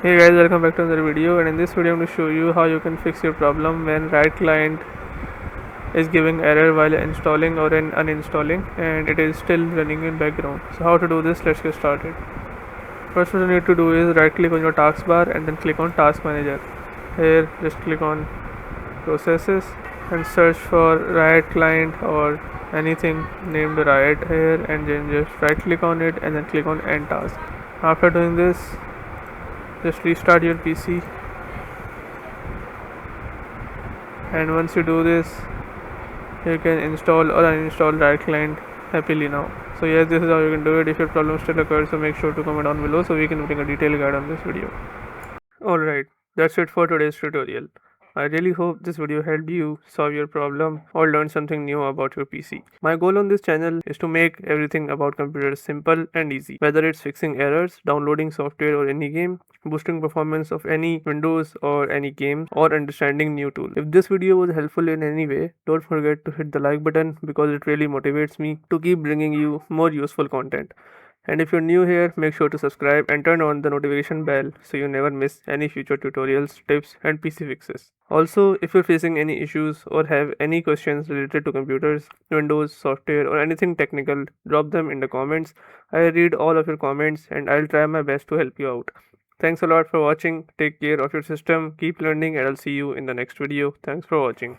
Hey guys, welcome back to another video, and in this video I'm going to show you how you can fix your problem when Riot Client is giving error while installing or uninstalling and it is still running in background. So how to do this, let's get started. First what you need to do is right click on your taskbar and then click on Task Manager. Here just click on Processes and search for Riot Client or anything named Riot here, and then just right click on it and then click on End Task. After doing this, just restart your PC, and once you do this you can install or uninstall Riot Client happily now. So yes, this is how you can do it. If your problem still occurs, so make sure to comment down below so we can bring a detailed guide on this video. Alright, that's it for today's tutorial. I really hope this video helped you solve your problem or learn something new about your PC. My goal on this channel is to make everything about computers simple and easy, whether it's fixing errors, downloading software or any game, boosting performance of any Windows or any game, or understanding new tools. If this video was helpful in any way, don't forget to hit the like button because it really motivates me to keep bringing you more useful content. And if you're new here, make sure to subscribe and turn on the notification bell so you never miss any future tutorials, tips, and PC fixes. Also, if you're facing any issues or have any questions related to computers, Windows, software, or anything technical, drop them in the comments. I read all of your comments and I'll try my best to help you out. Thanks a lot for watching. Take care of your system, keep learning, and I'll see you in the next video. Thanks for watching.